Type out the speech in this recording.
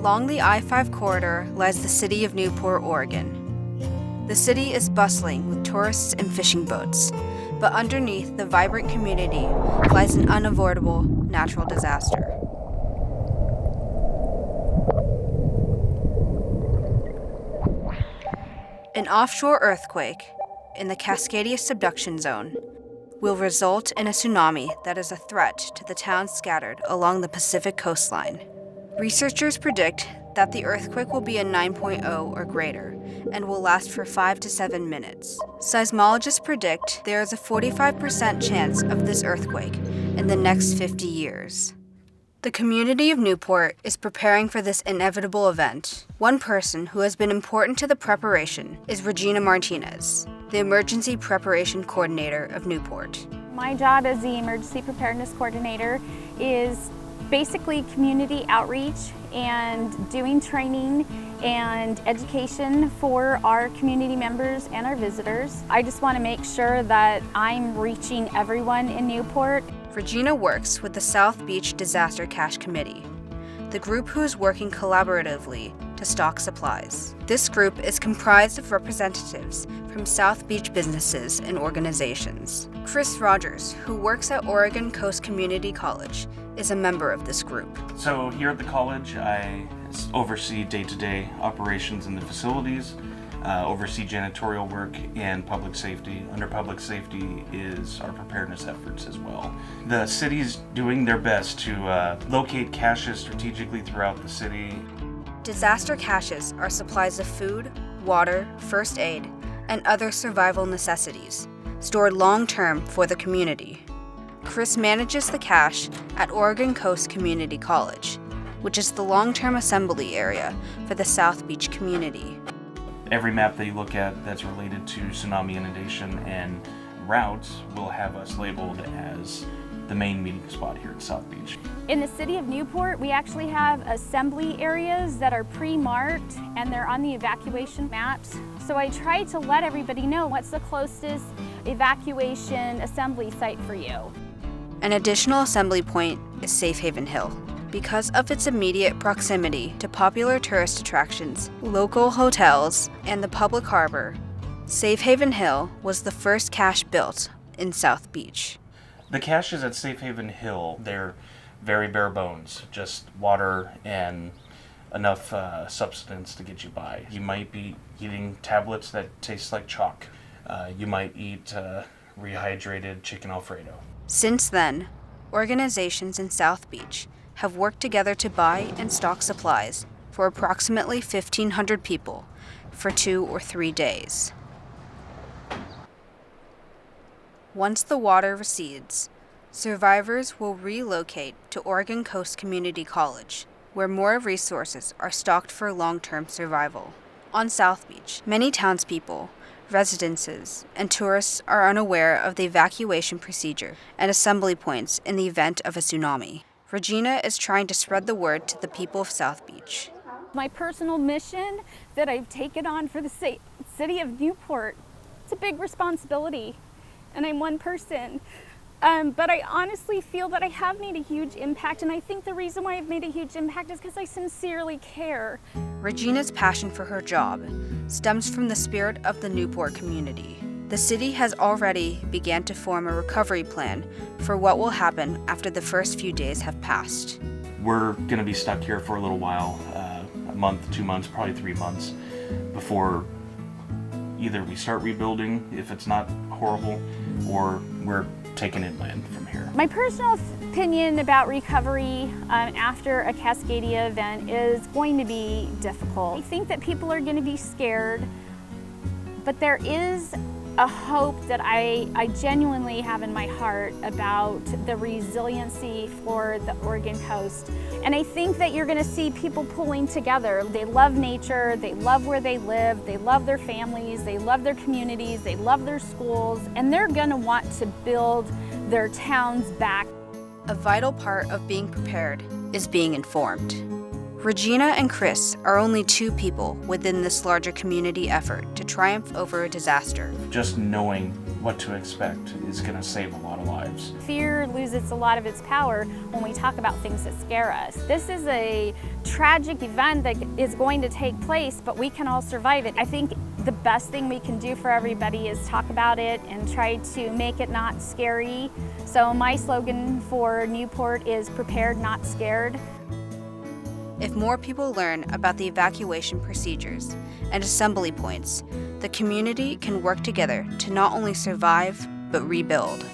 Along the I-5 corridor lies the city of Newport, Oregon. The city is bustling with tourists and fishing boats, but underneath the vibrant community lies an unavoidable natural disaster. An offshore earthquake in the Cascadia subduction zone will result in a tsunami that is a threat to the towns scattered along the Pacific coastline. Researchers predict that the earthquake will be a 9.0 or greater and will last for 5 to 7 minutes. Seismologists predict there is a 45% chance of this earthquake in the next 50 years. The community of Newport is preparing for this inevitable event. One person who has been important to the preparation is Regina Martinez, the Emergency Preparation Coordinator of Newport. My job as the Emergency Preparedness Coordinator is basically community outreach and doing training and education for our community members and our visitors. I just want to make sure that I'm reaching everyone in Newport. Regina works with the South Beach Disaster Cash Committee, the group who is working collaboratively to stock supplies. This group is comprised of representatives from South Beach businesses and organizations. Chris Rogers, who works at Oregon Coast Community College, is a member of this group. So here at the college, I oversee day-to-day operations in the facilities, oversee janitorial work and public safety. Under public safety is our preparedness efforts as well. The city's doing their best to locate caches strategically throughout the city. Disaster caches are supplies of food, water, first aid, and other survival necessities, stored long-term for the community. Chris manages the cache at Oregon Coast Community College, which is the long-term assembly area for the South Beach community. Every map that you look at that's related to tsunami inundation and routes will have us labeled as the main meeting spot here at South Beach. In the city of Newport, we actually have assembly areas that are pre-marked and they're on the evacuation maps. So I try to let everybody know what's the closest evacuation assembly site for you. An additional assembly point is Safe Haven Hill. Because of its immediate proximity to popular tourist attractions, local hotels, and the public harbor, Safe Haven Hill was the first cache built in South Beach. The caches at Safe Haven Hill, they're very bare bones, just water and enough substance to get you by. You might be eating tablets that taste like chalk. You might eat rehydrated chicken Alfredo. Since then, organizations in South Beach have worked together to buy and stock supplies for approximately 1,500 people for 2 or 3 days. Once the water recedes, survivors will relocate to Oregon Coast Community College, where more resources are stocked for long-term survival. On South Beach, many townspeople, residences, and tourists are unaware of the evacuation procedure and assembly points in the event of a tsunami. Regina is trying to spread the word to the people of South Beach. My personal mission that I've taken on for the city of Newport, it's a big responsibility, and I'm one person. But I honestly feel that I have made a huge impact, and I think the reason why I've made a huge impact is because I sincerely care. Regina's passion for her job stems from the spirit of the Newport community. The city has already began to form a recovery plan for what will happen after the first few days have passed. We're going to be stuck here for a little while, a month, 2 months, probably 3 months, before either we start rebuilding if it's not horrible, or we're taking inland from here. My personal opinion about recovery after a Cascadia event is going to be difficult. I think that people are going to be scared, but there is a hope that I genuinely have in my heart about the resiliency for the Oregon coast. And I think that you're going to see people pulling together. They love nature, they love where they live, they love their families, they love their communities, they love their schools, and they're going to want to build their towns back. A vital part of being prepared is being informed. Regina and Chris are only 2 people within this larger community effort to triumph over a disaster. Just knowing what to expect is going to save a lot of lives. Fear loses a lot of its power when we talk about things that scare us. This is a tragic event that is going to take place, but we can all survive it. I think the best thing we can do for everybody is talk about it and try to make it not scary. So my slogan for Newport is prepared, not scared. If more people learn about the evacuation procedures and assembly points, the community can work together to not only survive, but rebuild.